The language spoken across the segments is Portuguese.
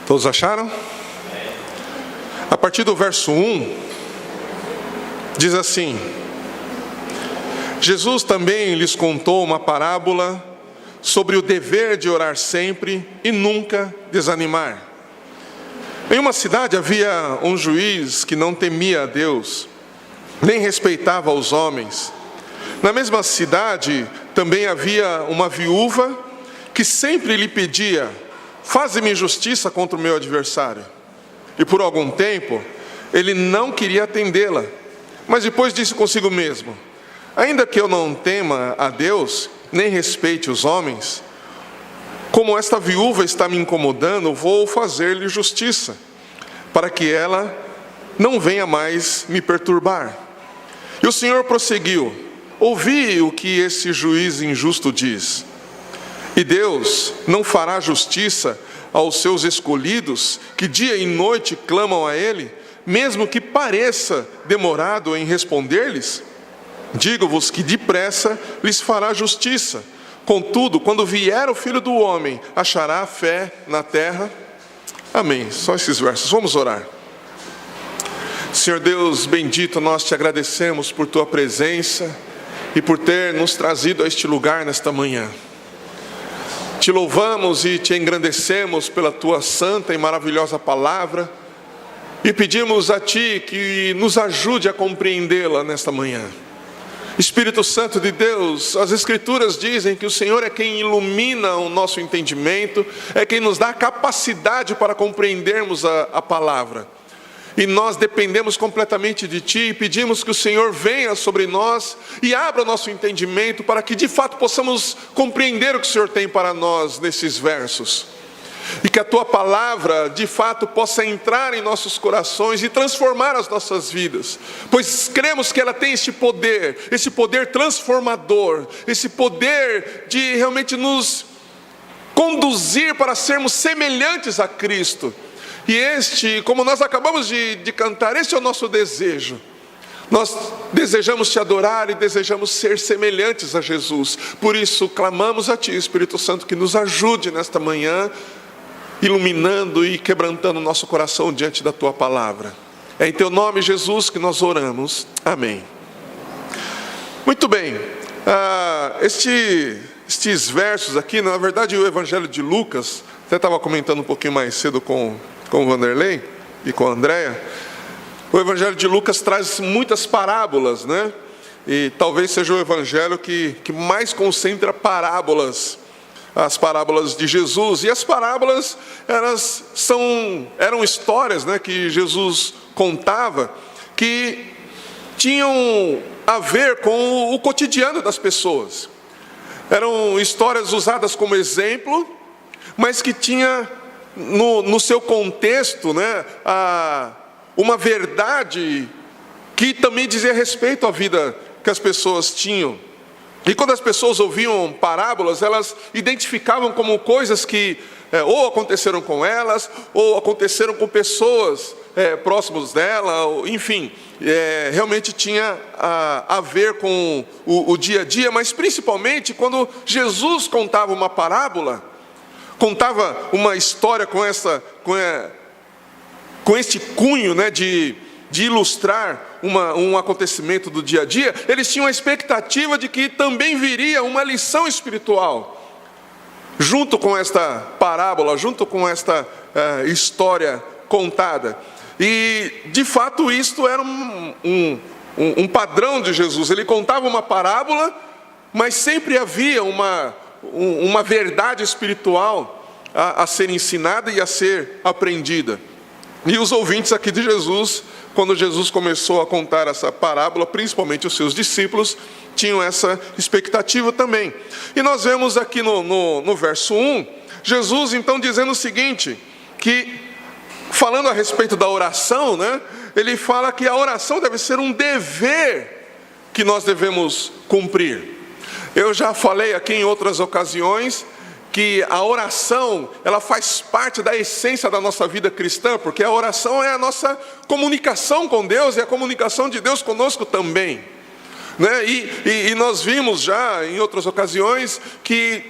Todos acharam? A partir do verso 1, diz assim: Jesus também lhes contou uma parábola sobre o dever de orar sempre e nunca desanimar. Em uma cidade havia um juiz que não temia a Deus, nem respeitava os homens. Na mesma cidade também havia uma viúva que sempre lhe pedia: faze-me justiça contra o meu adversário. E por algum tempo ele não queria atendê-la, mas depois disse consigo mesmo: ainda que eu não tema a Deus, nem respeite os homens, como esta viúva está me incomodando, vou fazer-lhe justiça, para que ela não venha mais me perturbar. E o Senhor prosseguiu: ouvi o que esse juiz injusto diz. E Deus não fará justiça aos seus escolhidos, que dia e noite clamam a Ele, mesmo que pareça demorado em responder-lhes? Digo-vos que depressa lhes fará justiça. Contudo, quando vier o Filho do Homem, achará fé na terra? Amém. Só esses versos. Vamos orar. Senhor Deus bendito, nós te agradecemos por tua presença e por ter nos trazido a este lugar nesta manhã. Te louvamos e te engrandecemos pela tua santa e maravilhosa palavra e pedimos a ti que nos ajude a compreendê-la nesta manhã. Espírito Santo de Deus, as Escrituras dizem que o Senhor é quem ilumina o nosso entendimento, é quem nos dá a capacidade para compreendermos a palavra. E nós dependemos completamente de Ti e pedimos que o Senhor venha sobre nós e abra o nosso entendimento para que de fato possamos compreender o que o Senhor tem para nós nesses versos. E que a Tua palavra de fato possa entrar em nossos corações e transformar as nossas vidas, pois cremos que ela tem esse poder transformador, esse poder de realmente nos conduzir para sermos semelhantes a Cristo. E como nós acabamos de cantar, esse é o nosso desejo. Nós desejamos te adorar e desejamos ser semelhantes a Jesus. Por isso clamamos a ti, Espírito Santo, que nos ajude nesta manhã, iluminando e quebrantando o nosso coração diante da tua palavra. É em teu nome, Jesus, que nós oramos. Amém. Muito bem. Estes versos aqui, na verdade o Evangelho de Lucas, até estava comentando um pouquinho mais cedo com o Vanderlei e com a Andréia. O Evangelho de Lucas traz muitas parábolas, né? E talvez seja o Evangelho que mais concentra parábolas, as parábolas de Jesus. E as parábolas eram histórias, né, que Jesus contava, que tinham a ver com o cotidiano das pessoas. Eram histórias usadas como exemplo, mas que tinha no seu contexto, né, uma verdade que também dizia respeito à vida que as pessoas tinham. E quando as pessoas ouviam parábolas, elas identificavam como coisas que ou aconteceram com elas, ou aconteceram com pessoas próximos dela, enfim, realmente tinha a ver com o dia a dia, mas principalmente quando Jesus contava uma parábola, contava uma história com este cunho, né, de ilustrar um acontecimento do dia a dia, eles tinham a expectativa de que também viria uma lição espiritual junto com esta parábola, junto com esta história contada. E de fato isto era um padrão de Jesus. Ele contava uma parábola, mas sempre havia uma verdade espiritual a ser ensinada e a ser aprendida. E os ouvintes aqui de Jesus, quando Jesus começou a contar essa parábola, principalmente os seus discípulos, tinham essa expectativa também. E nós vemos aqui no verso 1, Jesus então dizendo o seguinte, que falando a respeito da oração, né, ele fala que a oração deve ser um dever que nós devemos cumprir. Eu já falei aqui em outras ocasiões que a oração, ela faz parte da essência da nossa vida cristã, porque a oração é a nossa comunicação com Deus e a comunicação de Deus conosco também, né? E nós vimos já em outras ocasiões que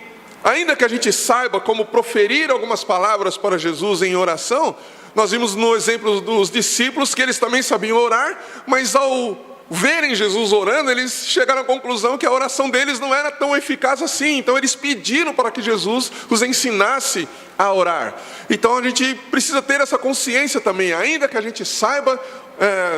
Ainda que a gente saiba como proferir algumas palavras para Jesus em oração, nós vimos no exemplo dos discípulos que eles também sabiam orar, mas ao verem Jesus orando, eles chegaram à conclusão que a oração deles não era tão eficaz assim. Então eles pediram para que Jesus os ensinasse a orar. Então a gente precisa ter essa consciência também, ainda que a gente saiba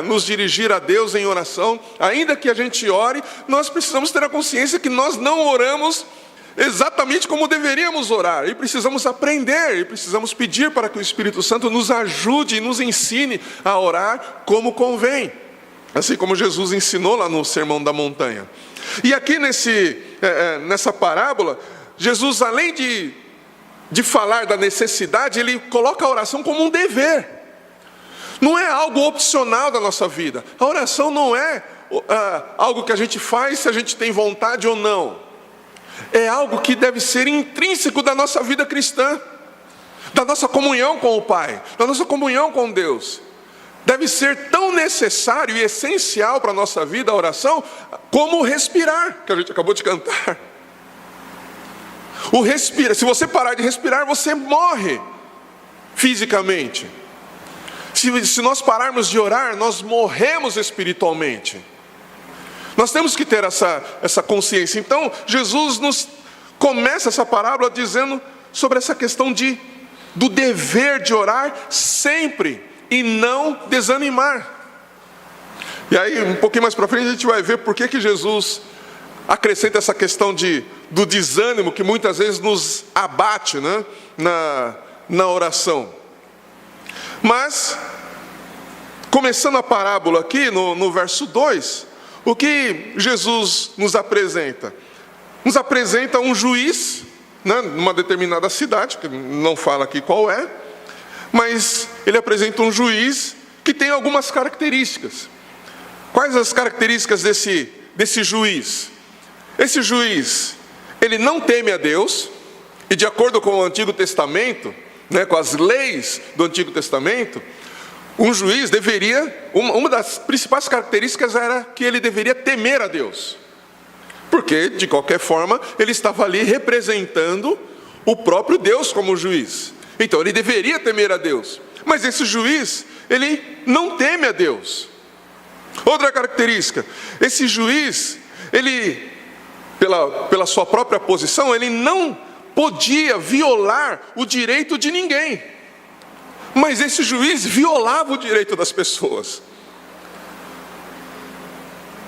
nos dirigir a Deus em oração, ainda que a gente ore, nós precisamos ter a consciência que nós não oramos exatamente como deveríamos orar, e precisamos aprender, e precisamos pedir para que o Espírito Santo nos ajude e nos ensine a orar como convém, assim como Jesus ensinou lá no Sermão da Montanha. E aqui nessa parábola, Jesus, além de falar da necessidade, ele coloca a oração como um dever. Não é algo opcional da nossa vida. A oração não é algo que a gente faz se a gente tem vontade ou não. É algo que deve ser intrínseco da nossa vida cristã, da nossa comunhão com o Pai, da nossa comunhão com Deus. Deve ser tão necessário e essencial para a nossa vida a oração, como o respirar, que a gente acabou de cantar. O respirar, se você parar de respirar, você morre fisicamente. Se nós pararmos de orar, nós morremos espiritualmente. Nós temos que ter essa consciência. Então, Jesus nos começa essa parábola dizendo sobre essa questão do dever de orar sempre e não desanimar. E aí, um pouquinho mais para frente, a gente vai ver por que Jesus acrescenta essa questão do desânimo que muitas vezes nos abate, né, na oração. Mas, começando a parábola aqui, no verso 2... o que Jesus nos apresenta? Nos apresenta um juiz, né, numa determinada cidade, que não fala aqui qual é, mas ele apresenta um juiz que tem algumas características. Quais as características desse juiz? Esse juiz, ele não teme a Deus, e de acordo com o Antigo Testamento, né, com as leis do Antigo Testamento, um juiz deveria, uma das principais características era que ele deveria temer a Deus. Porque, de qualquer forma, ele estava ali representando o próprio Deus como juiz. Então, ele deveria temer a Deus. Mas esse juiz, ele não teme a Deus. Outra característica, esse juiz, ele, pela sua própria posição, ele não podia violar o direito de ninguém. Mas esse juiz violava o direito das pessoas.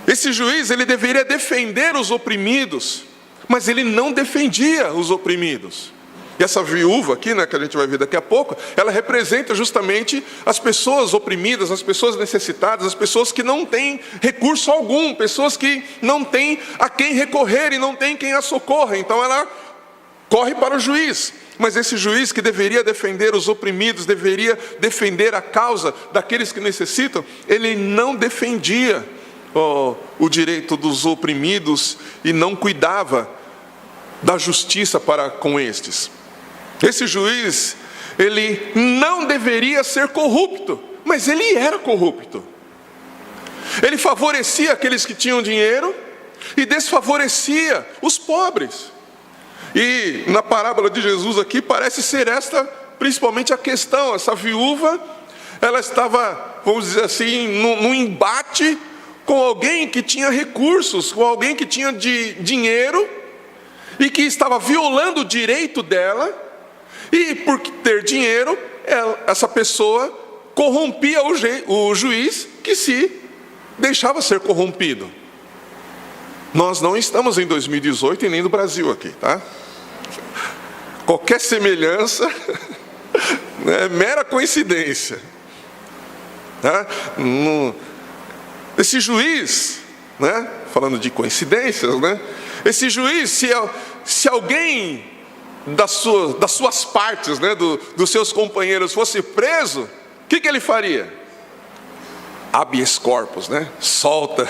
Esse juiz, ele deveria defender os oprimidos, mas ele não defendia os oprimidos. E essa viúva aqui, né, que a gente vai ver daqui a pouco, ela representa justamente as pessoas oprimidas, as pessoas necessitadas, as pessoas que não têm recurso algum, pessoas que não têm a quem recorrer e não têm quem a socorra. Então ela corre para o juiz. Mas esse juiz que deveria defender os oprimidos, deveria defender a causa daqueles que necessitam, ele não defendia o direito dos oprimidos e não cuidava da justiça para com estes. Esse juiz, ele não deveria ser corrupto, mas ele era corrupto. Ele favorecia aqueles que tinham dinheiro e desfavorecia os pobres. E na parábola de Jesus aqui parece ser esta principalmente a questão. Essa viúva, ela estava, vamos dizer assim, num embate com alguém que tinha recursos, com alguém que tinha dinheiro e que estava violando o direito dela, e por ter dinheiro, essa pessoa corrompia o juiz que se deixava ser corrompido. Nós não estamos em 2018 e nem no Brasil aqui, tá? Qualquer semelhança é mera coincidência, tá? Esse juiz, né? Falando de coincidências, né? Esse juiz, se alguém das suas partes, né? Dos seus companheiros fosse preso, o que ele faria? Habeas corpus, né? Solta.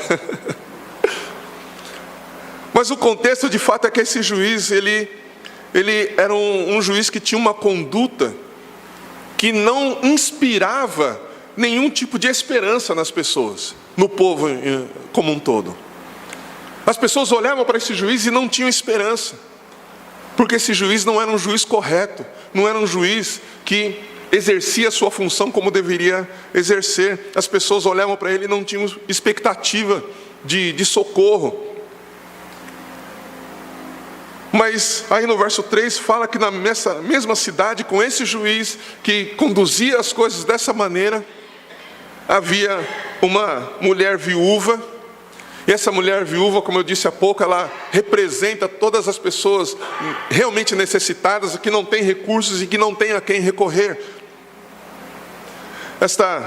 Mas o contexto de fato é que esse juiz, ele era um juiz que tinha uma conduta que não inspirava nenhum tipo de esperança nas pessoas, no povo como um todo. As pessoas olhavam para esse juiz e não tinham esperança. Porque esse juiz não era um juiz correto, não era um juiz que exercia a sua função como deveria exercer. As pessoas olhavam para ele e não tinham expectativa de socorro. Mas aí no verso 3 fala que na mesma cidade, com esse juiz que conduzia as coisas dessa maneira, havia uma mulher viúva. E essa mulher viúva, como eu disse há pouco, ela representa todas as pessoas realmente necessitadas, que não têm recursos e que não têm a quem recorrer. Esta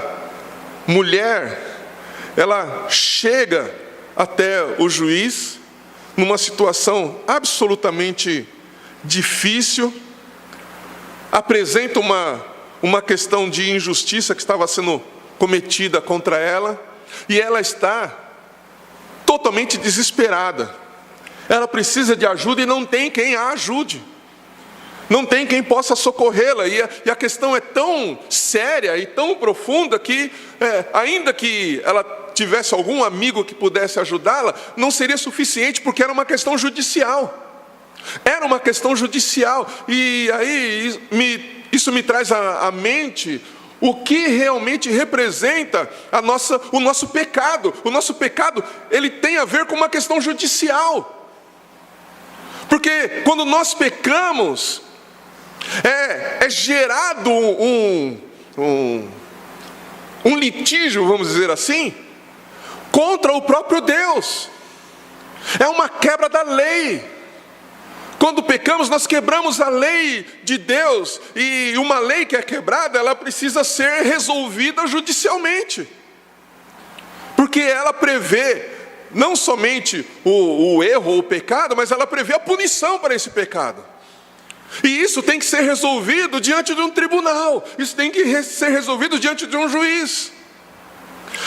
mulher, ela chega até o juiz numa situação absolutamente difícil, apresenta uma questão de injustiça que estava sendo cometida contra ela, e ela está totalmente desesperada. Ela precisa de ajuda e não tem quem a ajude. Não tem quem possa socorrê-la. E a questão é tão séria e tão profunda que, ainda que ela tivesse algum amigo que pudesse ajudá-la, não seria suficiente, porque era uma questão judicial. Era uma questão judicial. E aí isso me traz à mente o que realmente representa o nosso pecado. O nosso pecado, ele tem a ver com uma questão judicial. Porque quando nós pecamos, é gerado um litígio, vamos dizer assim, contra o próprio Deus. É uma quebra da lei. Quando pecamos, nós quebramos a lei de Deus, e uma lei que é quebrada, ela precisa ser resolvida judicialmente, porque ela prevê não somente o erro ou o pecado, mas ela prevê a punição para esse pecado. E isso tem que ser resolvido diante de um tribunal, isso tem que ser resolvido diante de um juiz.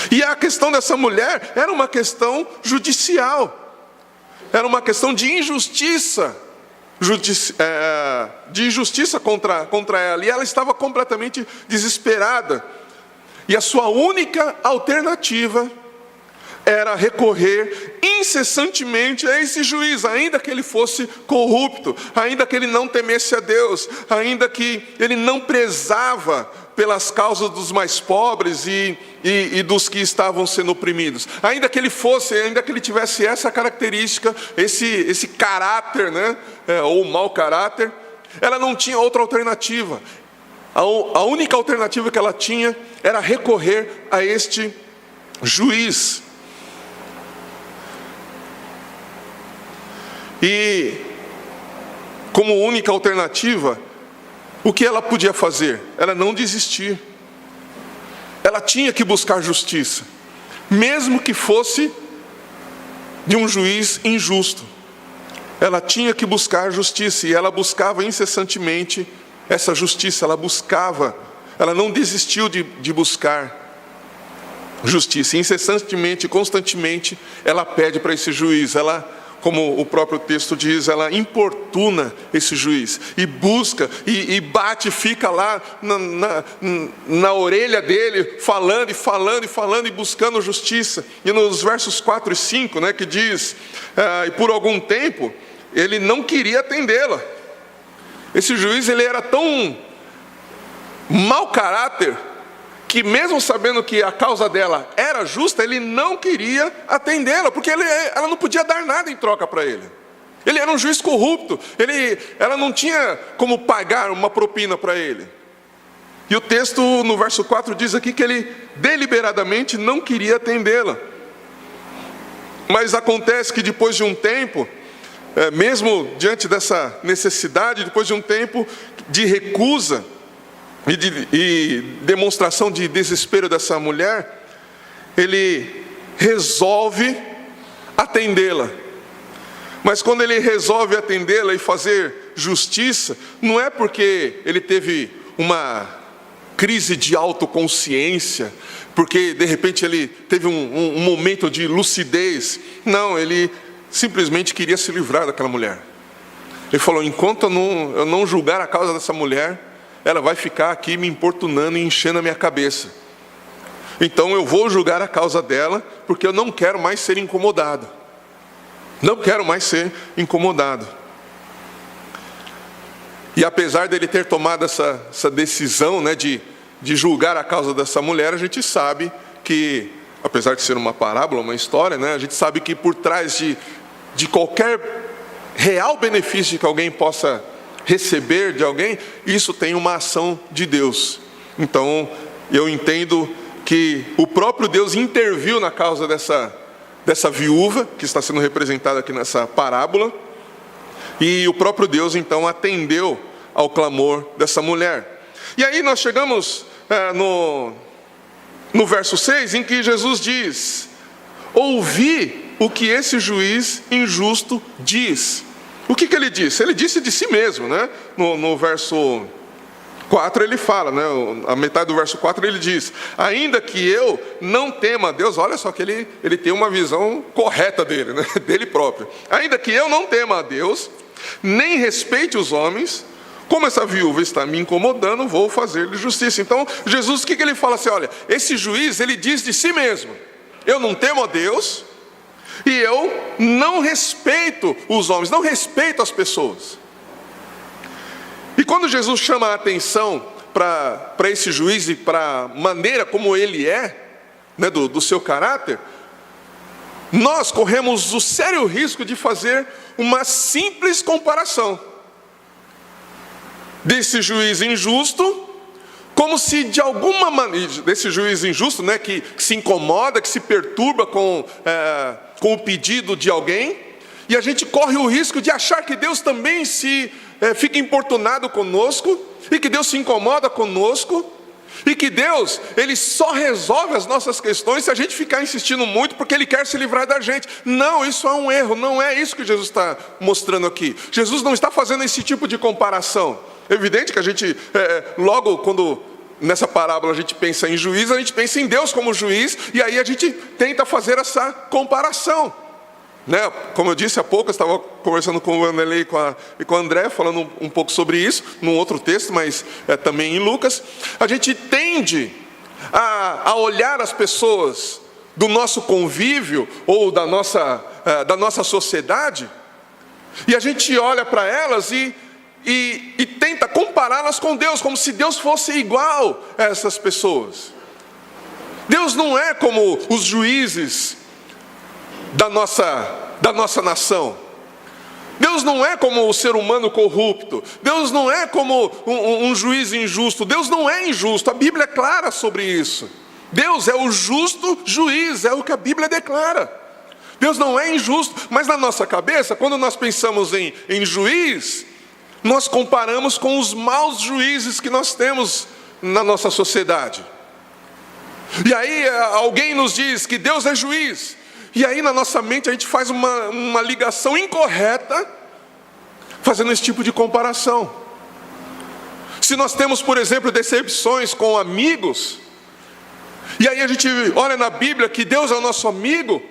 E a questão dessa mulher era uma questão judicial, era uma questão de injustiça, contra ela, e ela estava completamente desesperada, e a sua única alternativa era recorrer incessantemente a esse juiz, ainda que ele fosse corrupto, ainda que ele não temesse a Deus, ainda que ele não prezava pelas causas dos mais pobres e dos que estavam sendo oprimidos, ainda que ele tivesse essa característica, esse caráter, né? Ou mau caráter, ela não tinha outra alternativa. A única alternativa que ela tinha era recorrer a este juiz. E como única alternativa, o que ela podia fazer? Era não desistir. Ela tinha que buscar justiça, mesmo que fosse de um juiz injusto. Ela tinha que buscar justiça, e ela buscava incessantemente essa justiça. Ela não desistiu de buscar justiça. Incessantemente, constantemente, ela pede para esse juiz. Ela, como o próprio texto diz, ela importuna esse juiz, e busca, e bate, fica lá na orelha dele, falando e buscando justiça. E nos versos 4 e 5, né, que diz, e por algum tempo, ele não queria atendê-la. Esse juiz, ele era tão mau caráter, que mesmo sabendo que a causa dela era justa, ele não queria atendê-la, porque ela não podia dar nada em troca para ele. Ele era um juiz corrupto, ela não tinha como pagar uma propina para ele. E o texto no verso 4 diz aqui que ele deliberadamente não queria atendê-la. Mas acontece que depois de um tempo, mesmo diante dessa necessidade, depois de um tempo de recusa e demonstração de desespero dessa mulher, ele resolve atendê-la. Mas quando ele resolve atendê-la e fazer justiça, não é porque ele teve uma crise de autoconsciência, porque de repente ele teve um momento de lucidez. Não, ele simplesmente queria se livrar daquela mulher. Ele falou: enquanto eu não julgar a causa dessa mulher, ela vai ficar aqui me importunando e enchendo a minha cabeça. Então eu vou julgar a causa dela, porque eu não quero mais ser incomodado. Não quero mais ser incomodado. E apesar dele ter tomado essa decisão, né, de julgar a causa dessa mulher, a gente sabe que, apesar de ser uma parábola, uma história, né, a gente sabe que por trás de qualquer real benefício que alguém possa receber de alguém, isso tem uma ação de Deus. Então, eu entendo que o próprio Deus interviu na causa dessa viúva, que está sendo representada aqui nessa parábola, e o próprio Deus, então, atendeu ao clamor dessa mulher. E aí nós chegamos no verso 6, em que Jesus diz: ouvi o que esse juiz injusto diz. O que ele disse? Ele disse de si mesmo, né? No verso 4 ele fala, né? A metade do verso 4 ele diz: ainda que eu não tema a Deus. Olha só que ele tem uma visão correta dele, né? Dele próprio. Ainda que eu não tema a Deus, nem respeite os homens, como essa viúva está me incomodando, vou fazer-lhe justiça. Então Jesus, o que ele fala assim? Olha, esse juiz, ele diz de si mesmo: eu não temo a Deus, e eu não respeito os homens, não respeito as pessoas. E quando Jesus chama a atenção para esse juiz e para a maneira como ele é, né, do seu caráter, nós corremos o sério risco de fazer uma simples comparação desse juiz injusto, como se de alguma maneira, desse juiz injusto, né, que se incomoda, que se perturba com o pedido de alguém, e a gente corre o risco de achar que Deus também fica importunado conosco, e que Deus se incomoda conosco, e que Deus, Ele só resolve as nossas questões se a gente ficar insistindo muito, porque Ele quer se livrar da gente. Não, isso é um erro, não é isso que Jesus está mostrando aqui. Jesus não está fazendo esse tipo de comparação. É evidente que a gente, logo quando nessa parábola a gente pensa em juiz, a gente pensa em Deus como juiz, e aí a gente tenta fazer essa comparação, né? Como eu disse há pouco, eu estava conversando com o Wanderley e com o André, falando um pouco sobre isso, num outro texto, mas também em Lucas. A gente tende a olhar as pessoas do nosso convívio, ou da nossa sociedade, e a gente olha para elas e tenta compará-las com Deus, como se Deus fosse igual a essas pessoas. Deus não é como os juízes da nossa nação. Deus não é como o ser humano corrupto. Deus não é como um juiz injusto. Deus não é injusto. A Bíblia é clara sobre isso. Deus é o justo juiz, é o que a Bíblia declara. Deus não é injusto, mas na nossa cabeça, quando nós pensamos em juiz, nós comparamos com os maus juízes que nós temos na nossa sociedade. E aí alguém nos diz que Deus é juiz, e aí na nossa mente a gente faz uma ligação incorreta, fazendo esse tipo de comparação. Se nós temos, por exemplo, decepções com amigos, e aí a gente olha na Bíblia que Deus é o nosso amigo,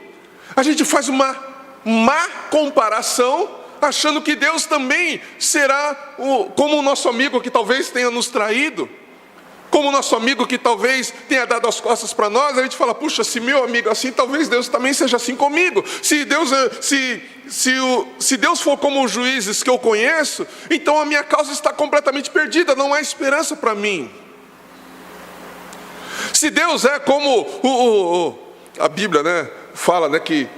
a gente faz uma má comparação, achando que Deus também será como o nosso amigo que talvez tenha nos traído, como o nosso amigo que talvez tenha dado as costas para nós. A gente fala: puxa, se meu amigo é assim, talvez Deus também seja assim comigo. Se Deus for como os juízes que eu conheço, então a minha causa está completamente perdida, não há esperança para mim. Se Deus é como a Bíblia, né, fala, né, que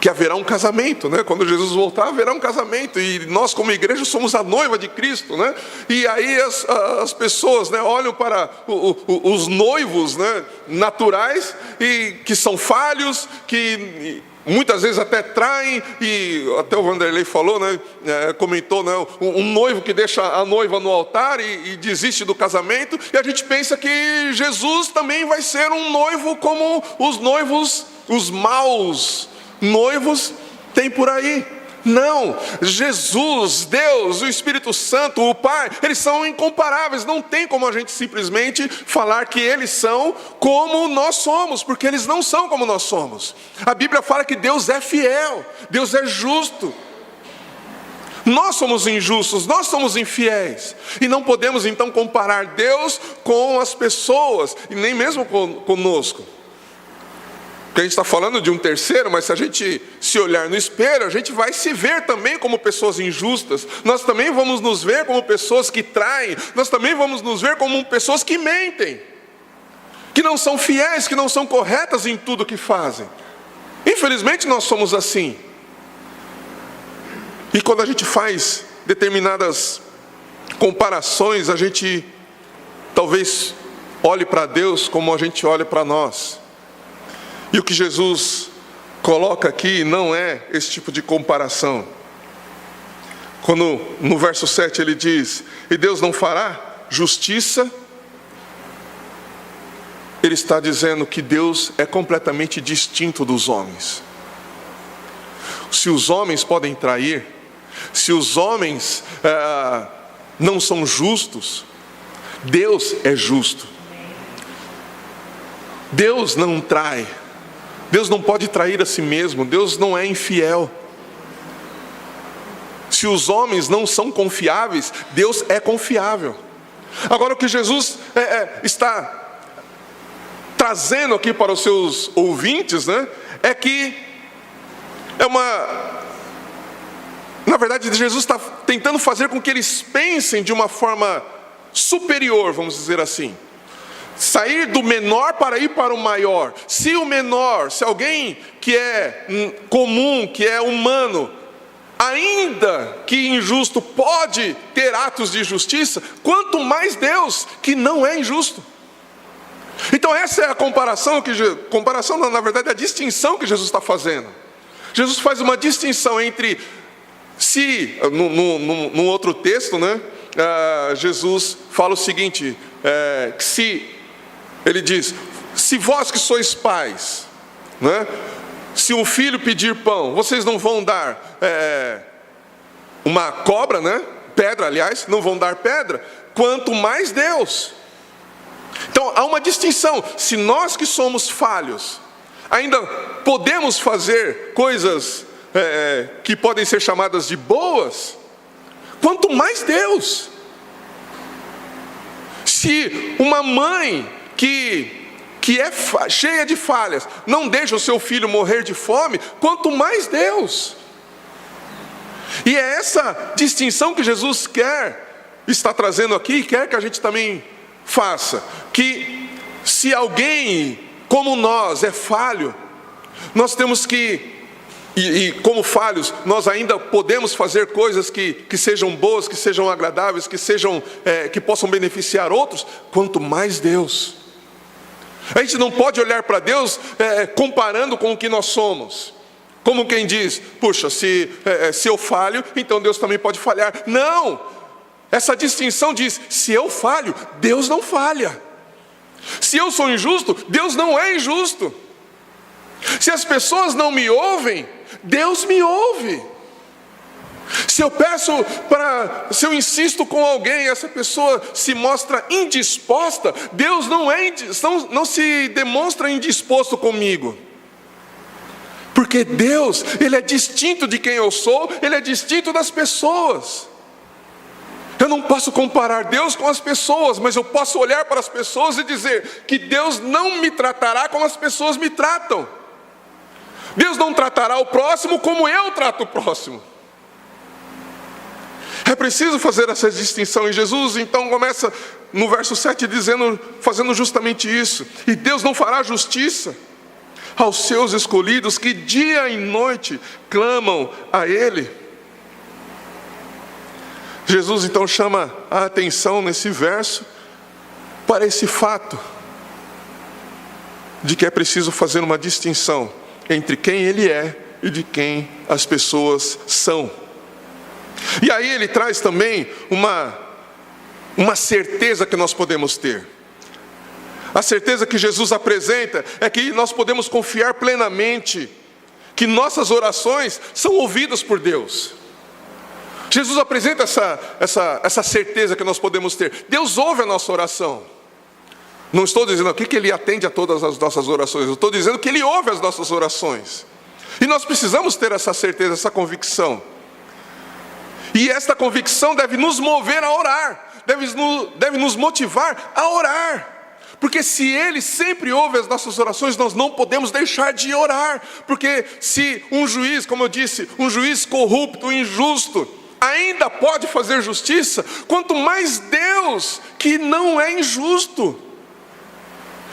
haverá um casamento, né? Quando Jesus voltar, haverá um casamento, e nós como igreja somos a noiva de Cristo, né? E aí as pessoas, né, olham para os noivos, né, naturais, e que são falhos, que muitas vezes até traem, e até o Wanderley falou, né, comentou, né, um noivo que deixa a noiva no altar e desiste do casamento, e a gente pensa que Jesus também vai ser um noivo como os noivos, os maus noivos tem por aí. Não, Jesus, Deus, o Espírito Santo, o Pai, eles são incomparáveis. Não tem como a gente simplesmente falar que eles são como nós somos, porque eles não são como nós somos. A Bíblia fala que Deus é fiel, Deus é justo. Nós somos injustos, nós somos infiéis, e não podemos então comparar Deus com as pessoas, e nem mesmo conosco. Porque a gente está falando de um terceiro, mas se a gente se olhar no espelho, a gente vai se ver também como pessoas injustas. Nós também vamos nos ver como pessoas que traem. Nós também vamos nos ver como pessoas que mentem, que não são fiéis, que não são corretas em tudo que fazem. Infelizmente nós somos assim. E quando a gente faz determinadas comparações, a gente talvez olhe para Deus como a gente olha para nós. E o que Jesus coloca aqui não é esse tipo de comparação. Quando no verso 7 ele diz: e Deus não fará justiça, ele está dizendo que Deus é completamente distinto dos homens. Se os homens podem trair, se os homens não são justos, Deus é justo. Deus não trai. Deus não pode trair a si mesmo. Deus não é infiel. Se os homens não são confiáveis, Deus é confiável. Agora o que Jesus está trazendo aqui para os seus ouvintes, né, é que na verdade Jesus está tentando fazer com que eles pensem de uma forma superior, vamos dizer assim. Sair do menor para ir para o maior. Se o menor, se alguém que é comum, que é humano, ainda que injusto, pode ter atos de justiça, quanto mais Deus, que não é injusto. Então essa é a comparação, na verdade, a distinção que Jesus está fazendo. Jesus faz uma distinção entre, num outro texto, né, Jesus fala o seguinte, ele diz: se vós que sois pais, né, se um filho pedir pão, vocês não vão dar uma cobra, né, pedra, aliás, não vão dar pedra, quanto mais Deus. Então há uma distinção. Se nós que somos falhos ainda podemos fazer coisas que podem ser chamadas de boas, quanto mais Deus. Se uma mãe que é cheia de falhas não deixa o seu filho morrer de fome, quanto mais Deus. E é essa distinção que Jesus está trazendo aqui, e quer que a gente também faça. Que se alguém como nós é falho, nós temos que, e como falhos, nós ainda podemos fazer coisas que sejam boas, que sejam agradáveis, que possam beneficiar outros, quanto mais Deus. A gente não pode olhar para Deus comparando com o que nós somos. Como quem diz: puxa, se eu falho, então Deus também pode falhar. Não! Essa distinção diz: se eu falho, Deus não falha. Se eu sou injusto, Deus não é injusto. Se as pessoas não me ouvem, Deus me ouve. Se eu insisto com alguém e essa pessoa se mostra indisposta, Deus não se demonstra indisposto comigo. Porque Deus, Ele é distinto de quem eu sou, Ele é distinto das pessoas. Eu não posso comparar Deus com as pessoas, mas eu posso olhar para as pessoas e dizer que Deus não me tratará como as pessoas me tratam. Deus não tratará o próximo como eu trato o próximo. É preciso fazer essa distinção. E Jesus então começa no verso 7 fazendo justamente isso. E Deus não fará justiça aos seus escolhidos que dia e noite clamam a Ele. Jesus então chama a atenção nesse verso para esse fato de que é preciso fazer uma distinção entre quem Ele é e de quem as pessoas são. E aí ele traz também uma certeza que nós podemos ter. A certeza que Jesus apresenta é que nós podemos confiar plenamente que nossas orações são ouvidas por Deus. Jesus apresenta essa certeza que nós podemos ter. Deus ouve a nossa oração. Não estou dizendo aqui que Ele atende a todas as nossas orações. Eu estou dizendo que Ele ouve as nossas orações. E nós precisamos ter essa certeza, essa convicção. E esta convicção deve nos mover a orar. Deve nos motivar a orar. Porque se Ele sempre ouve as nossas orações, nós não podemos deixar de orar. Porque se um juiz, como eu disse, um juiz corrupto, injusto, ainda pode fazer justiça, quanto mais Deus, que não é injusto.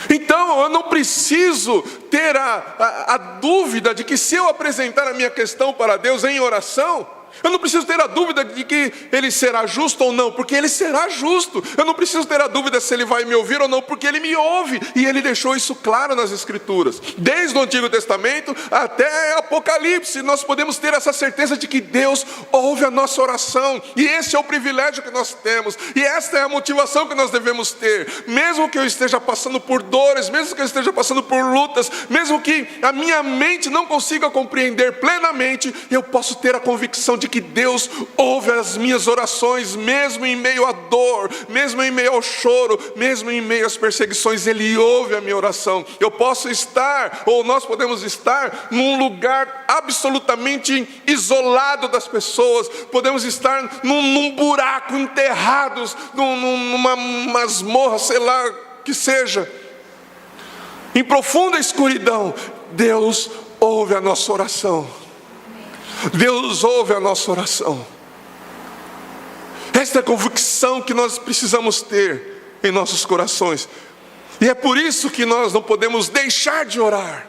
Então eu não preciso ter a dúvida de que se eu apresentar a minha questão para Deus em oração, eu não preciso ter a dúvida de que Ele será justo ou não, porque Ele será justo. Eu não preciso ter a dúvida se Ele vai me ouvir ou não, porque Ele me ouve. E Ele deixou isso claro nas Escrituras. Desde o Antigo Testamento até Apocalipse, nós podemos ter essa certeza de que Deus ouve a nossa oração. E esse é o privilégio que nós temos. E esta é a motivação que nós devemos ter. Mesmo que eu esteja passando por dores, mesmo que eu esteja passando por lutas, mesmo que a minha mente não consiga compreender plenamente, eu posso ter a convicção de que Deus ouve as minhas orações, mesmo em meio à dor, mesmo em meio ao choro, mesmo em meio às perseguições, Ele ouve a minha oração. Eu posso estar, ou nós podemos estar, num lugar absolutamente isolado das pessoas, podemos estar num buraco, enterrados, numa masmorra, sei lá, que seja, em profunda escuridão. Deus ouve a nossa oração. Deus ouve a nossa oração. Esta é a convicção que nós precisamos ter em nossos corações. E é por isso que nós não podemos deixar de orar.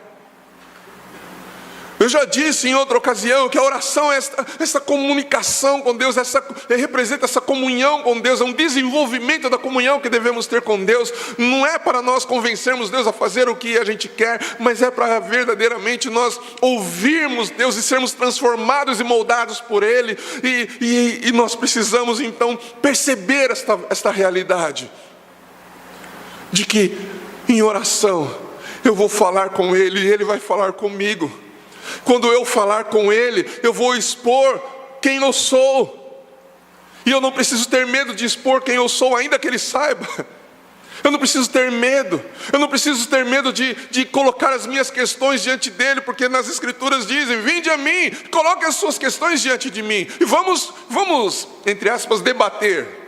Eu já disse em outra ocasião que a oração é essa comunicação com Deus, representa essa comunhão com Deus, é um desenvolvimento da comunhão que devemos ter com Deus. Não é para nós convencermos Deus a fazer o que a gente quer, mas é para verdadeiramente nós ouvirmos Deus e sermos transformados e moldados por Ele. E nós precisamos então perceber esta realidade, de que em oração eu vou falar com Ele e Ele vai falar comigo. Quando eu falar com Ele, eu vou expor quem eu sou. E eu não preciso ter medo de expor quem eu sou, ainda que Ele saiba. Eu não preciso ter medo. Eu não preciso ter medo de colocar as minhas questões diante dEle, porque nas Escrituras dizem: vinde a mim, coloque as suas questões diante de mim, e vamos, entre aspas, debater.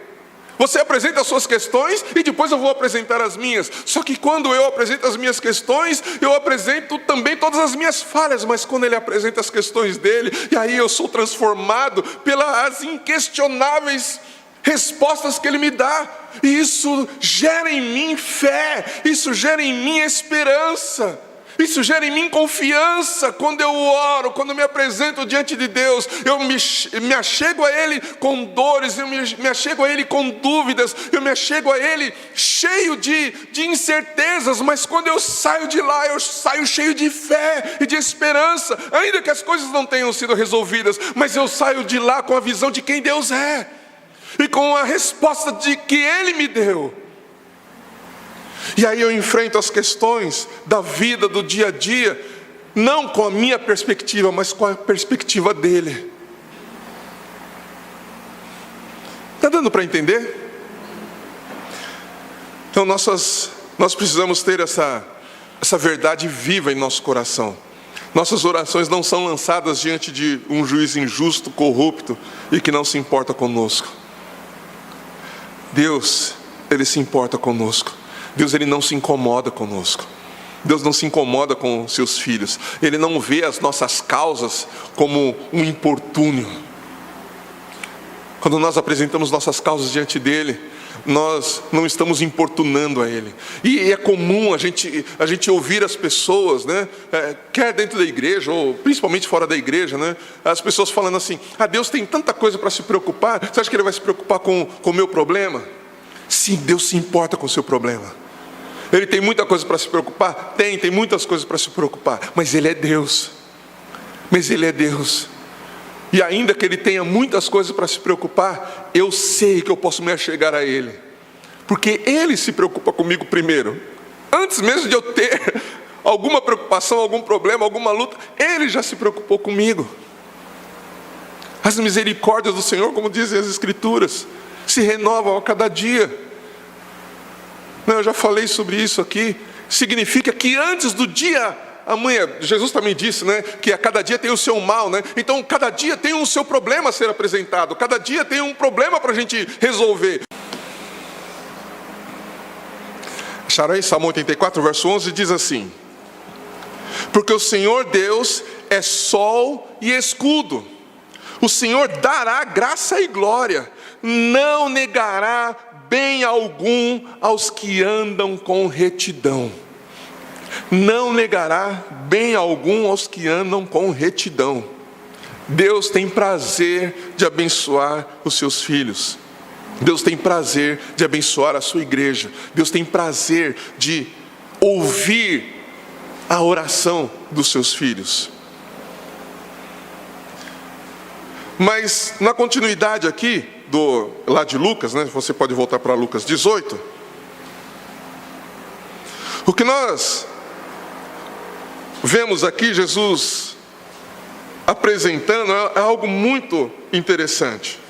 Você apresenta as suas questões e depois eu vou apresentar as minhas. Só que quando eu apresento as minhas questões, eu apresento também todas as minhas falhas. Mas quando Ele apresenta as questões dEle, e aí eu sou transformado pelas inquestionáveis respostas que Ele me dá. E isso gera em mim fé, isso gera em mim esperança. Isso gera em mim confiança. Quando eu oro, quando me apresento diante de Deus, eu me achego a Ele com dores, eu me achego a Ele com dúvidas, eu me achego a Ele cheio de incertezas, mas quando eu saio de lá, eu saio cheio de fé e de esperança, ainda que as coisas não tenham sido resolvidas, mas eu saio de lá com a visão de quem Deus é, e com a resposta de que Ele me deu. E aí eu enfrento as questões da vida, do dia a dia, não com a minha perspectiva, mas com a perspectiva dEle. Está dando para entender? Então nós precisamos ter essa verdade viva em nosso coração. Nossas orações não são lançadas diante de um juiz injusto, corrupto e que não se importa conosco. Deus, Ele se importa conosco. Deus, Ele não se incomoda conosco. Deus não se incomoda com seus filhos. Ele não vê as nossas causas como um importúnio. Quando nós apresentamos nossas causas diante dEle, nós não estamos importunando a Ele. E é comum a gente ouvir as pessoas, né? Quer dentro da igreja, ou principalmente fora da igreja, né? As pessoas falando assim: Deus tem tanta coisa para se preocupar, você acha que Ele vai se preocupar com o meu problema? Sim, Deus se importa com o seu problema. Ele tem muita coisa para se preocupar? Tem muitas coisas para se preocupar, mas Ele é Deus. E ainda que Ele tenha muitas coisas para se preocupar, eu sei que eu posso me achegar a Ele, porque Ele se preocupa comigo primeiro. Antes mesmo de eu ter alguma preocupação, algum problema, alguma luta, Ele já se preocupou comigo. As misericórdias do Senhor, como dizem as Escrituras, se renovam a cada dia. Eu já falei sobre isso aqui. Significa que antes do dia amanhã, Jesus também disse, né, que a cada dia tem o seu mal, né? Então cada dia tem o seu problema a ser apresentado, cada dia tem um problema para a gente resolver. Acharam aí? Salmo 84, verso 11, diz assim: porque o Senhor Deus é sol e escudo. O Senhor dará graça e glória, não negará bem algum aos que andam com retidão. Não negará bem algum aos que andam com retidão. Deus tem prazer de abençoar os seus filhos. Deus tem prazer de abençoar a sua igreja. Deus tem prazer de ouvir a oração dos seus filhos. Mas na continuidade aqui, lá de Lucas, né? Você pode voltar para Lucas 18. O que nós vemos aqui Jesus apresentando é algo muito interessante.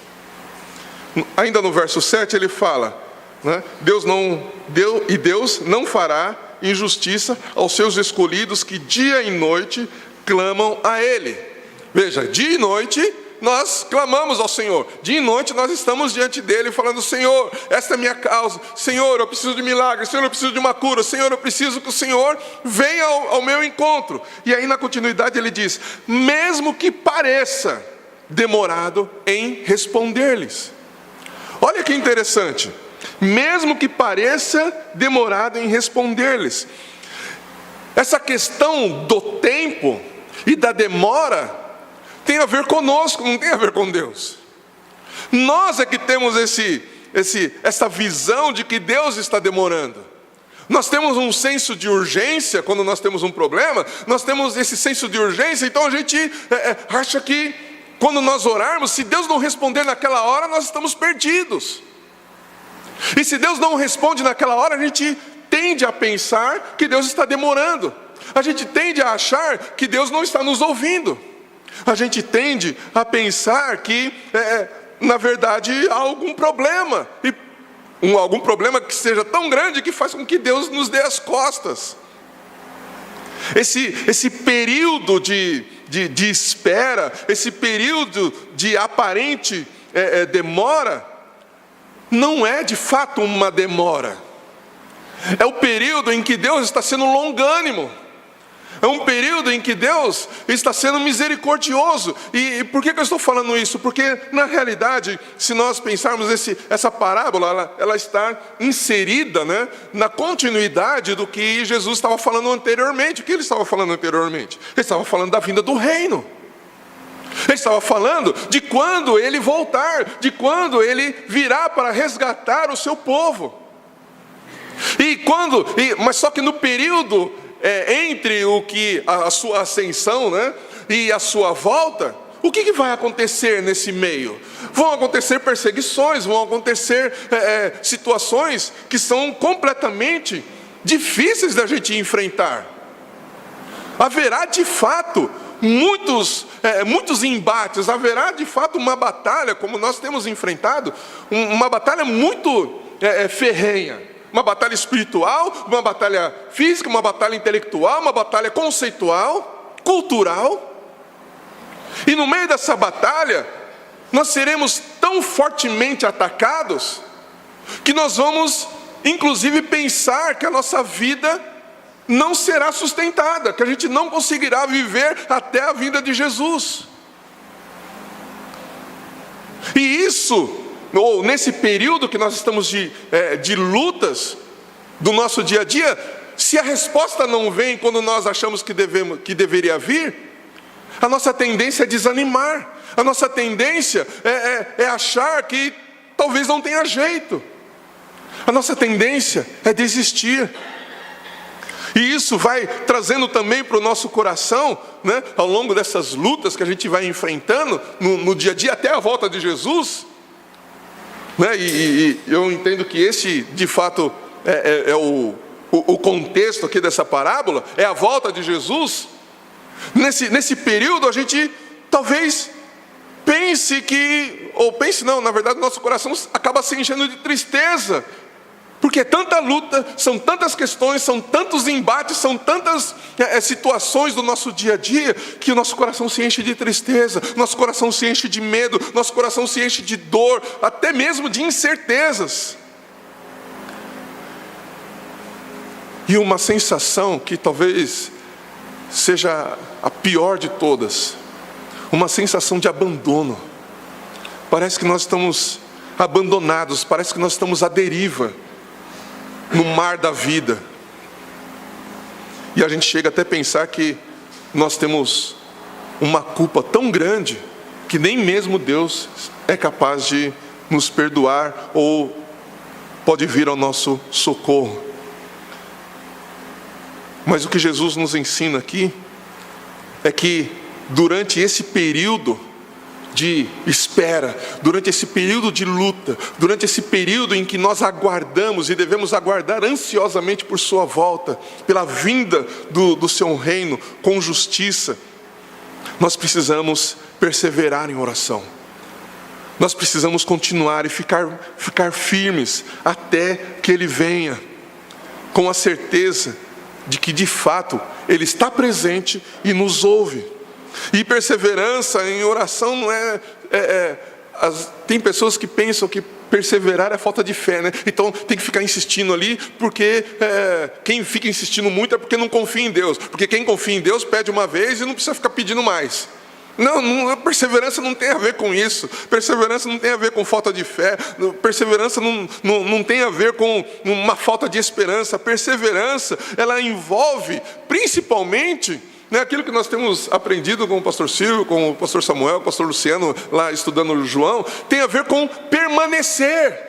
Ainda no verso 7 ele fala, né? Deus não fará injustiça aos seus escolhidos que dia e noite clamam a Ele. Veja, dia e noite nós clamamos ao Senhor. Dia e noite nós estamos diante dEle falando: Senhor, esta é a minha causa. Senhor, eu preciso de milagre. Senhor, eu preciso de uma cura. Senhor, eu preciso que o Senhor venha ao meu encontro. E aí na continuidade ele diz: mesmo que pareça demorado em responder-lhes. Olha que interessante. Mesmo que pareça demorado em responder-lhes. Essa questão do tempo e da demora tem a ver conosco, não tem a ver com Deus. Nós é que temos essa visão de que Deus está demorando. Nós temos um senso de urgência quando nós temos um problema. Nós temos esse senso de urgência, então a gente acha que quando nós orarmos, se Deus não responder naquela hora, nós estamos perdidos. E se Deus não responde naquela hora, a gente tende a pensar que Deus está demorando. A gente tende a achar que Deus não está nos ouvindo. A gente tende a pensar que, na verdade, há algum problema. E algum problema que seja tão grande que faz com que Deus nos dê as costas. Esse período de espera, esse período de aparente demora, não é de fato uma demora. É o período em que Deus está sendo longânimo. É um período em que Deus está sendo misericordioso. E por que eu estou falando isso? Porque, na realidade, se nós pensarmos essa parábola, ela está inserida, né, na continuidade do que Jesus estava falando anteriormente. O que ele estava falando anteriormente? Ele estava falando da vinda do reino. Ele estava falando de quando ele voltar, de quando ele virá para resgatar o seu povo. Mas só que no período entre a sua ascensão, né, e a sua volta, o que vai acontecer nesse meio? Vão acontecer perseguições, vão acontecer situações que são completamente difíceis da gente enfrentar. Haverá de fato muitos embates, haverá de fato uma batalha, como nós temos enfrentado, uma batalha muito ferrenha. Uma batalha espiritual, uma batalha física, uma batalha intelectual, uma batalha conceitual, cultural. E no meio dessa batalha, nós seremos tão fortemente atacados, que nós vamos, inclusive, pensar que a nossa vida não será sustentada, que a gente não conseguirá viver até a vinda de Jesus. E isso, ou nesse período que nós estamos de lutas do nosso dia a dia, se a resposta não vem quando nós achamos que deveria vir, a nossa tendência é desanimar, a nossa tendência é achar que talvez não tenha jeito, a nossa tendência é desistir. E isso vai trazendo também para o nosso coração, né, ao longo dessas lutas que a gente vai enfrentando no dia a dia, até a volta de Jesus. Né? E eu entendo que esse, de fato, é o contexto aqui dessa parábola, é a volta de Jesus. Nesse período a gente talvez na verdade nosso coração acaba se enchendo de tristeza, porque é tanta luta, são tantas questões, são tantos embates, são tantas situações do nosso dia a dia, que o nosso coração se enche de tristeza, nosso coração se enche de medo, nosso coração se enche de dor, até mesmo de incertezas. E uma sensação que talvez seja a pior de todas, uma sensação de abandono. Parece que nós estamos abandonados, parece que nós estamos à deriva no mar da vida. E a gente chega até a pensar que nós temos uma culpa tão grande que nem mesmo Deus é capaz de nos perdoar ou pode vir ao nosso socorro. Mas o que Jesus nos ensina aqui é que durante esse período de espera, durante esse período de luta, durante esse período em que nós aguardamos e devemos aguardar ansiosamente por sua volta, pela vinda do seu reino com justiça, nós precisamos perseverar em oração. Nós precisamos continuar e ficar firmes até que Ele venha, com a certeza de que de fato Ele está presente e nos ouve. E perseverança em oração não tem pessoas que pensam que perseverar é falta de fé, né? Então tem que ficar insistindo ali, porque quem fica insistindo muito é porque não confia em Deus. Porque quem confia em Deus pede uma vez e não precisa ficar pedindo mais. Não, perseverança não tem a ver com isso. Perseverança não tem a ver com falta de fé. Perseverança não tem a ver com uma falta de esperança. Perseverança, ela envolve principalmente aquilo que nós temos aprendido com o pastor Silvio, com o pastor Samuel, com o pastor Luciano, lá estudando o João, tem a ver com permanecer.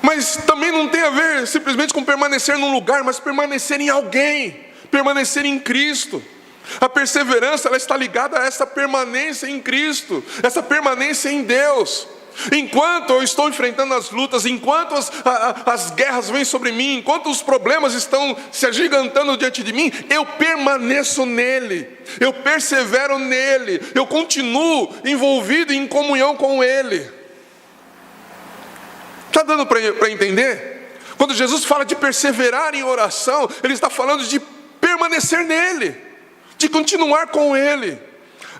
Mas também não tem a ver simplesmente com permanecer num lugar, mas permanecer em alguém, permanecer em Cristo. A perseverança, ela está ligada a essa permanência em Cristo, essa permanência em Deus. Enquanto eu estou enfrentando as lutas, enquanto as guerras vêm sobre mim, enquanto os problemas estão se agigantando diante de mim, eu permaneço nele, eu persevero nele, eu continuo envolvido em comunhão com ele. Está dando para entender? Quando Jesus fala de perseverar em oração, Ele está falando de permanecer nele, de continuar com ele,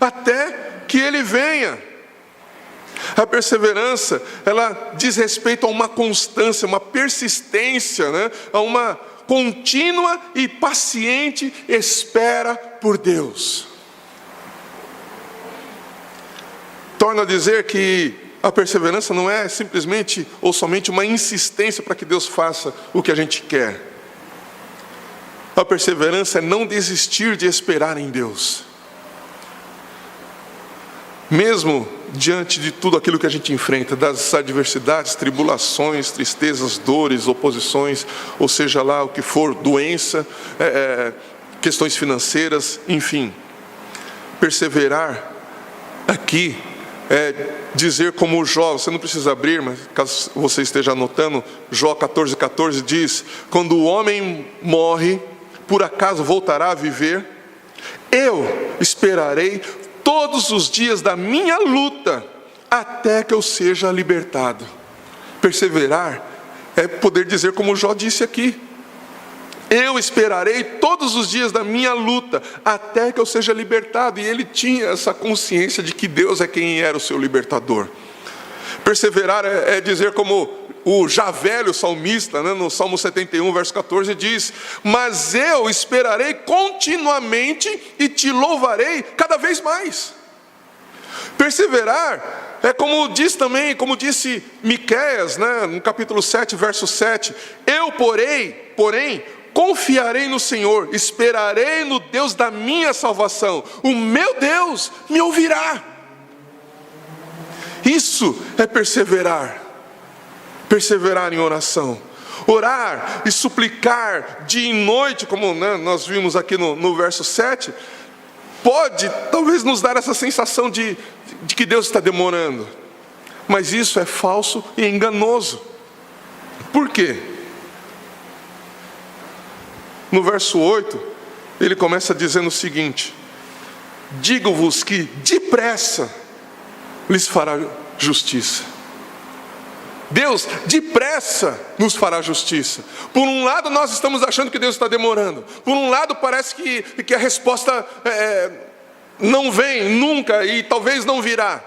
até que ele venha. A perseverança, ela diz respeito a uma constância, uma persistência, a uma contínua e paciente espera por Deus. Torna a dizer que a perseverança não é simplesmente ou somente uma insistência para que Deus faça o que a gente quer. A perseverança é não desistir de esperar em Deus. Mesmo diante de tudo aquilo que a gente enfrenta, das adversidades, tribulações, tristezas, dores, oposições, ou seja lá o que for, doença, questões financeiras, enfim. Perseverar aqui é dizer como Jó, você não precisa abrir, mas caso você esteja anotando, Jó 14,14 diz: quando o homem morre, por acaso voltará a viver? Eu esperarei todos os dias da minha luta, até que eu seja libertado. Perseverar é poder dizer como Jó disse aqui: eu esperarei todos os dias da minha luta, até que eu seja libertado. E ele tinha essa consciência de que Deus é quem era o seu libertador. Perseverar é dizer como o já velho salmista, no Salmo 71, verso 14, diz: mas eu esperarei continuamente e te louvarei cada vez mais. Perseverar é como diz também, como disse Miqueias, no capítulo 7, verso 7, eu porém, confiarei no Senhor, esperarei no Deus da minha salvação, o meu Deus me ouvirá. Isso é perseverar. Perseverar em oração, orar e suplicar dia e noite, como nós vimos aqui no verso 7, pode talvez nos dar essa sensação de que Deus está demorando, mas isso é falso e enganoso. Por quê? No verso 8, ele começa dizendo o seguinte: digo-vos que depressa lhes fará justiça. Deus depressa nos fará justiça. Por um lado nós estamos achando que Deus está demorando, por um lado parece que a resposta não vem nunca e talvez não virá.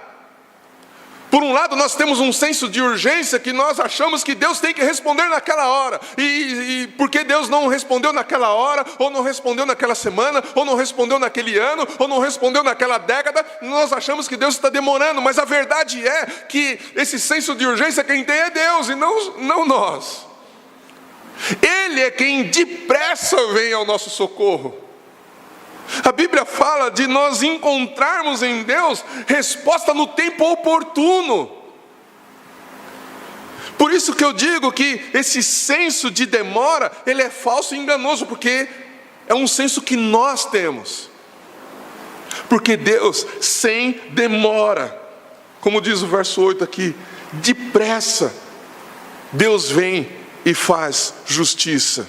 Por um lado, nós temos um senso de urgência que nós achamos que Deus tem que responder naquela hora. E porque Deus não respondeu naquela hora, ou não respondeu naquela semana, ou não respondeu naquele ano, ou não respondeu naquela década, nós achamos que Deus está demorando. Mas a verdade é que esse senso de urgência quem tem é Deus e não nós. Ele é quem depressa vem ao nosso socorro. A Bíblia fala de nós encontrarmos em Deus resposta no tempo oportuno. Por isso que eu digo que esse senso de demora, ele é falso e enganoso, porque é um senso que nós temos. Porque Deus sem demora, como diz o verso 8 aqui, depressa, Deus vem e faz justiça.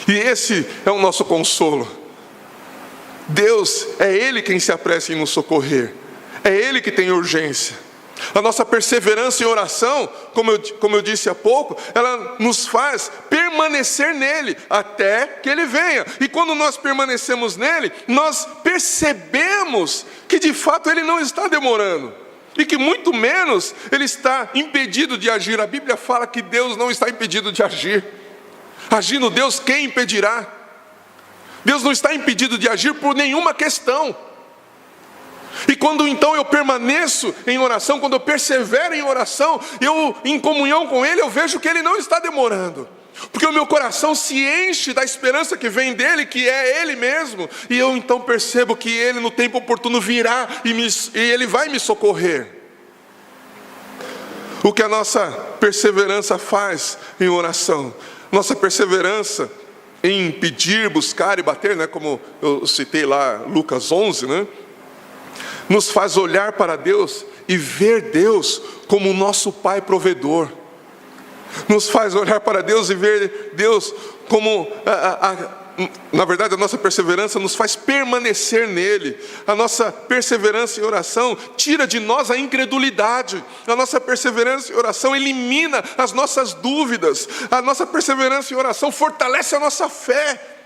E esse é o nosso consolo. Deus, é Ele quem se apressa em nos socorrer. É Ele que tem urgência. A nossa perseverança em oração, como eu disse há pouco, ela nos faz permanecer nele até que Ele venha. E quando nós permanecemos nele, nós percebemos que de fato Ele não está demorando. E que muito menos Ele está impedido de agir. A Bíblia fala que Deus não está impedido de agir. Agindo Deus, quem impedirá? Deus não está impedido de agir por nenhuma questão. E quando então eu permaneço em oração, quando eu persevero em oração, eu em comunhão com Ele, eu vejo que Ele não está demorando. Porque o meu coração se enche da esperança que vem dEle, que é Ele mesmo. E eu então percebo que Ele no tempo oportuno virá e Ele vai me socorrer. O que a nossa perseverança faz em oração? Nossa perseverança em pedir, buscar e bater, né? Como eu citei lá Lucas 11, né? Nos faz olhar para Deus e ver Deus como o nosso Pai provedor. Nos faz olhar para Deus e ver Deus como na verdade, a nossa perseverança nos faz permanecer nele. A nossa perseverança em oração tira de nós a incredulidade. A nossa perseverança em oração elimina as nossas dúvidas. A nossa perseverança em oração fortalece a nossa fé.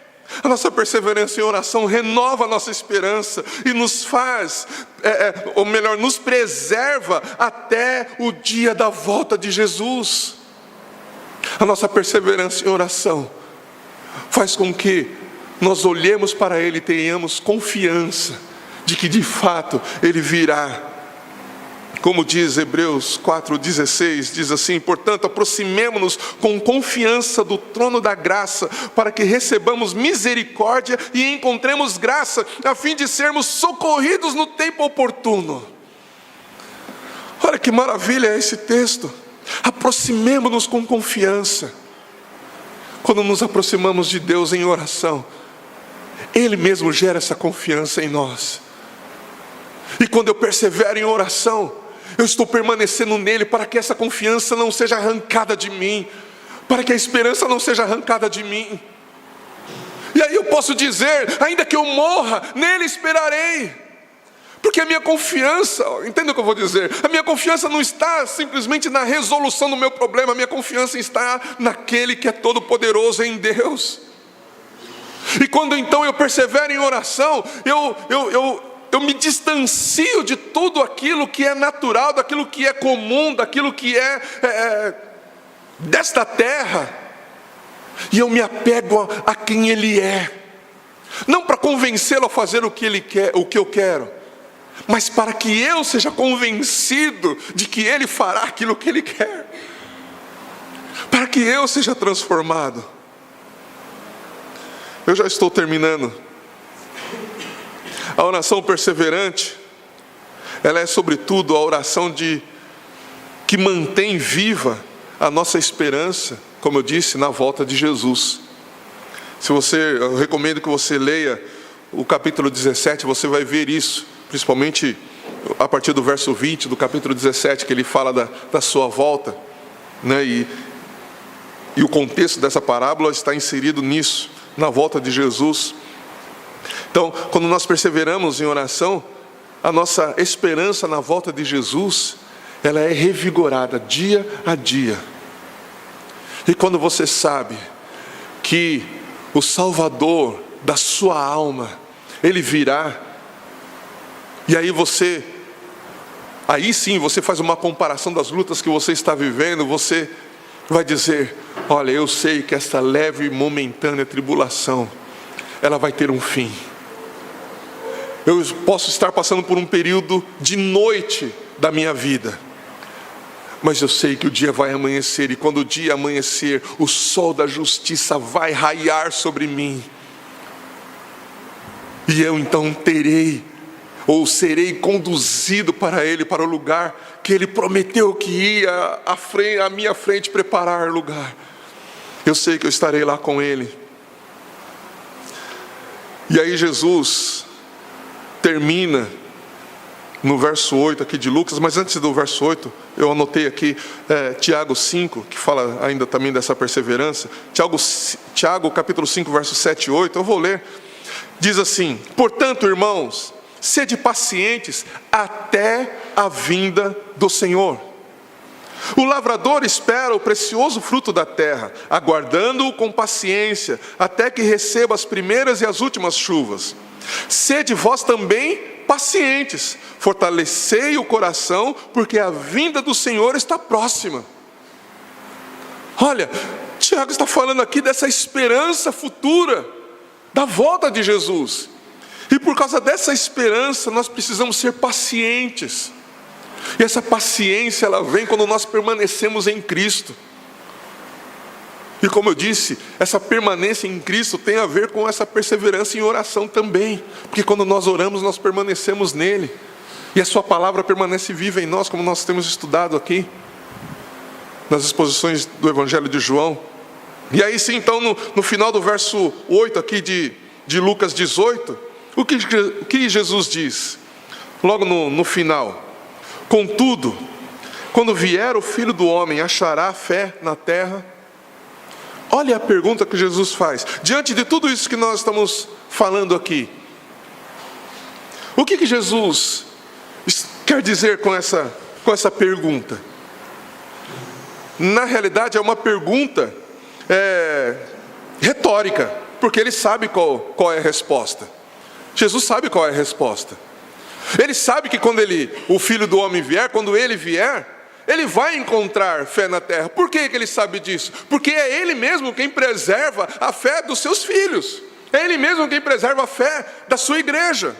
A nossa perseverança em oração renova a nossa esperança e nos faz, ou melhor, nos preserva até o dia da volta de Jesus. A nossa perseverança em oração faz com que nós olhemos para Ele e tenhamos confiança de que de fato Ele virá. Como diz Hebreus 4,16, diz assim: portanto, aproximemo-nos com confiança do trono da graça, para que recebamos misericórdia e encontremos graça, a fim de sermos socorridos no tempo oportuno. Olha que maravilha é esse texto. Aproximemo-nos com confiança. Quando nos aproximamos de Deus em oração, Ele mesmo gera essa confiança em nós. E quando eu persevero em oração, eu estou permanecendo nele para que essa confiança não seja arrancada de mim, para que a esperança não seja arrancada de mim. E aí eu posso dizer, ainda que eu morra, nele esperarei. Porque a minha confiança, entenda o que eu vou dizer, a minha confiança não está simplesmente na resolução do meu problema, a minha confiança está naquele que é todo poderoso, em Deus. E quando então eu persevero em oração, eu me distancio de tudo aquilo que é natural, daquilo que é comum, daquilo que é desta terra, e eu me apego a quem Ele é, não para convencê-lo a fazer o que Ele quer, o que eu quero, mas para que eu seja convencido de que Ele fará aquilo que Ele quer, para que eu seja transformado. Eu já estou terminando. A oração perseverante, ela é sobretudo a oração que mantém viva a nossa esperança, como eu disse, na volta de Jesus. Eu recomendo que você leia o capítulo 17, você vai ver isso, principalmente a partir do verso 20 do capítulo 17, que ele fala da sua volta, né? E o contexto dessa parábola está inserido nisso, na volta de Jesus. Então, quando nós perseveramos em oração, a nossa esperança na volta de Jesus, ela é revigorada dia a dia. E quando você sabe que o Salvador da sua alma, Ele virá, e aí você Aí sim você faz uma comparação das lutas que você está vivendo, você vai dizer: olha, eu sei que esta leve e momentânea tribulação, ela vai ter um fim. Eu posso estar passando por um período de noite da minha vida, mas eu sei que o dia vai amanhecer, e quando o dia amanhecer, o sol da justiça vai raiar sobre mim. E eu então serei conduzido para Ele, para o lugar que Ele prometeu que ia à minha frente preparar lugar. Eu sei que eu estarei lá com Ele. E aí Jesus termina no verso 8 aqui de Lucas, mas antes do verso 8, eu anotei aqui Tiago 5, que fala ainda também dessa perseverança. Tiago capítulo 5, verso 7 e 8, eu vou ler. Diz assim: portanto, irmãos, sede pacientes até a vinda do Senhor. O lavrador espera o precioso fruto da terra, aguardando-o com paciência, até que receba as primeiras e as últimas chuvas. Sede vós também pacientes, fortalecei o coração, porque a vinda do Senhor está próxima. Olha, Tiago está falando aqui dessa esperança futura, da volta de Jesus. E por causa dessa esperança, nós precisamos ser pacientes. E essa paciência, ela vem quando nós permanecemos em Cristo. E como eu disse, essa permanência em Cristo tem a ver com essa perseverança em oração também. Porque quando nós oramos, nós permanecemos nele. E a sua palavra permanece viva em nós, como nós temos estudado aqui, nas exposições do Evangelho de João. E aí sim, então, no final do verso 8 aqui de Lucas 18, o que Jesus diz? Logo no final: contudo, quando vier o Filho do Homem, achará fé na terra? Olha a pergunta que Jesus faz. Diante de tudo isso que nós estamos falando aqui, o que Jesus quer dizer com essa pergunta? Na realidade é uma pergunta retórica, porque ele sabe qual é a resposta. Jesus sabe qual é a resposta. Ele sabe que quando o Filho do Homem vier, quando ele vier, ele vai encontrar fé na terra. Por que ele sabe disso? Porque é ele mesmo quem preserva a fé dos seus filhos. É ele mesmo quem preserva a fé da sua igreja.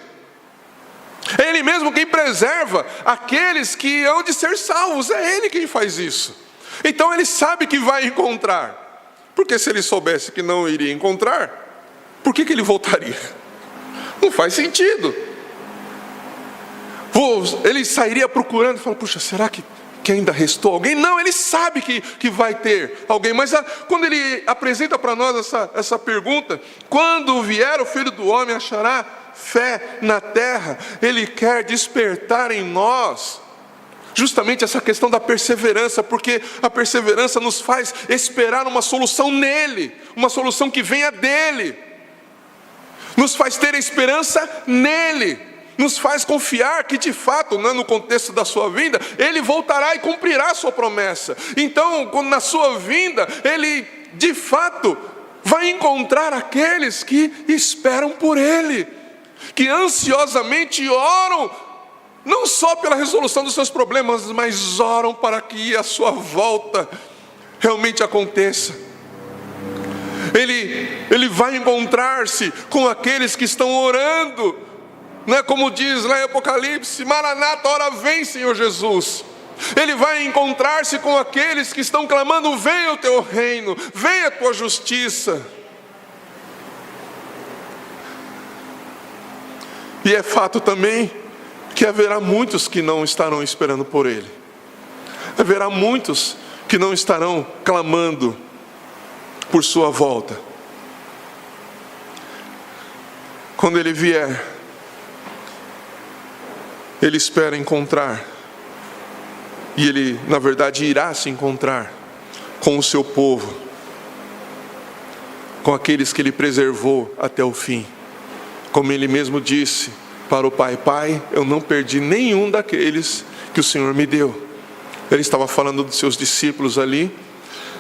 É ele mesmo quem preserva aqueles que hão de ser salvos. É ele quem faz isso. Então ele sabe que vai encontrar. Porque se ele soubesse que não iria encontrar, por que ele voltaria? Não faz sentido. Ele sairia procurando e fala: puxa, será que ainda restou alguém? Não, ele sabe que vai ter alguém. Mas quando ele apresenta para nós essa pergunta: quando vier o Filho do Homem, achará fé na terra? Ele quer despertar em nós justamente essa questão da perseverança, porque a perseverança nos faz esperar uma solução nele, uma solução que venha dele, nos faz ter a esperança nele, nos faz confiar que de fato, no contexto da sua vinda, ele voltará e cumprirá a sua promessa. Então, quando na sua vinda, ele de fato vai encontrar aqueles que esperam por ele, que ansiosamente oram, não só pela resolução dos seus problemas, mas oram para que a sua volta realmente aconteça. Ele vai encontrar-se com aqueles que estão orando, como diz lá em Apocalipse: Maranata, ora vem, Senhor Jesus. Ele vai encontrar-se com aqueles que estão clamando: venha o teu reino, venha a tua justiça. E é fato também que haverá muitos que não estarão esperando por ele. Haverá muitos que não estarão clamando por sua volta. Quando ele vier, ele espera encontrar, e ele na verdade irá se encontrar com o seu povo, com aqueles que ele preservou até o fim. Como ele mesmo disse para o Pai: Pai, eu não perdi nenhum daqueles que o Senhor me deu. Ele estava falando dos seus discípulos ali,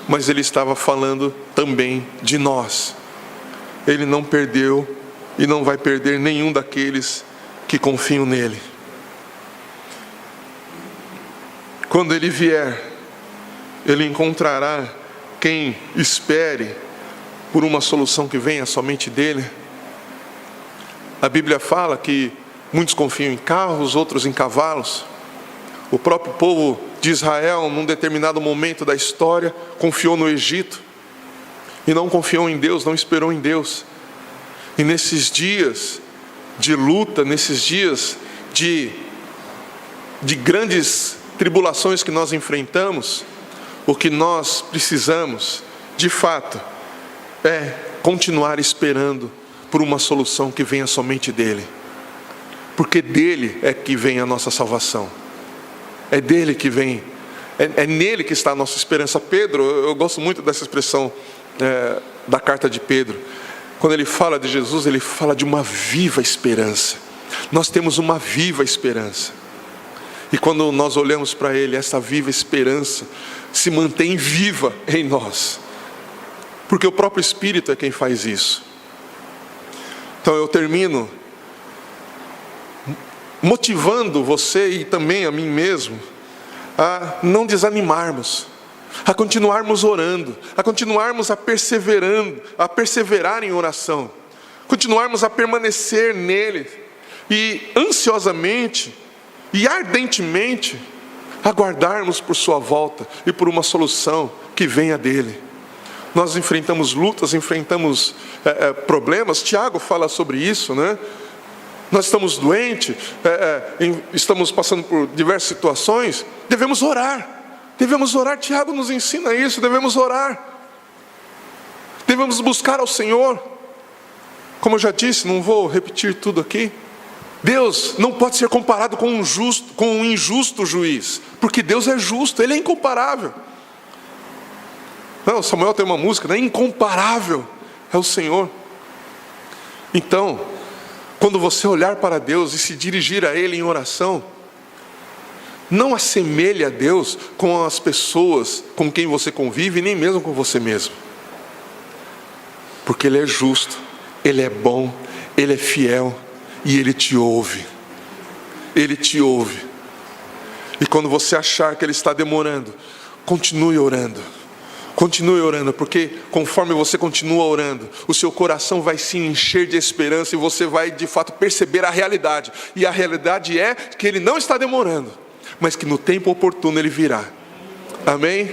mas ele estava falando também de nós. Ele não perdeu e não vai perder nenhum daqueles que confiam nele. quando Ele vier, Ele encontrará quem espere por uma solução que venha somente dEle. A Bíblia fala que muitos confiam em carros, outros em cavalos. O próprio povo de Israel, num determinado momento da história, confiou no Egito e não confiou em Deus, não esperou em Deus. E nesses dias de luta, nesses dias de grandes tribulações que nós enfrentamos, o que nós precisamos, de fato, é continuar esperando por uma solução que venha somente dEle. Porque dEle é que vem a nossa salvação. É dEle que vem, é nele que está a nossa esperança. Pedro, eu gosto muito dessa expressão da carta de Pedro. Quando ele fala de Jesus, ele fala de uma viva esperança. Nós temos uma viva esperança. E quando nós olhamos para Ele, essa viva esperança se mantém viva em nós. Porque o próprio Espírito é quem faz isso. Então eu termino motivando você e também a mim mesmo a não desanimarmos, a continuarmos orando, a continuarmos a perseverar em oração, continuarmos a permanecer nele e ansiosamente e ardentemente aguardarmos por sua volta e por uma solução que venha dele. Nós enfrentamos lutas, enfrentamos problemas. Tiago fala sobre isso, né? Nós estamos doentes, estamos passando por diversas situações, devemos orar. Tiago nos ensina isso, devemos orar. Devemos buscar ao Senhor. Como eu já disse, não vou repetir tudo aqui. Deus não pode ser comparado com um injusto juiz, porque Deus é justo, Ele é incomparável. Não, Samuel tem uma música, né? Incomparável é o Senhor. Então, quando você olhar para Deus e se dirigir a Ele em oração, não assemelhe a Deus com as pessoas com quem você convive, nem mesmo com você mesmo. Porque Ele é justo, Ele é bom, Ele é fiel e Ele te ouve. Ele te ouve. E quando você achar que Ele está demorando, continue orando. Continue orando, porque conforme você continua orando, o seu coração vai se encher de esperança e você vai de fato perceber a realidade. E a realidade é que Ele não está demorando, mas que no tempo oportuno Ele virá. Amém?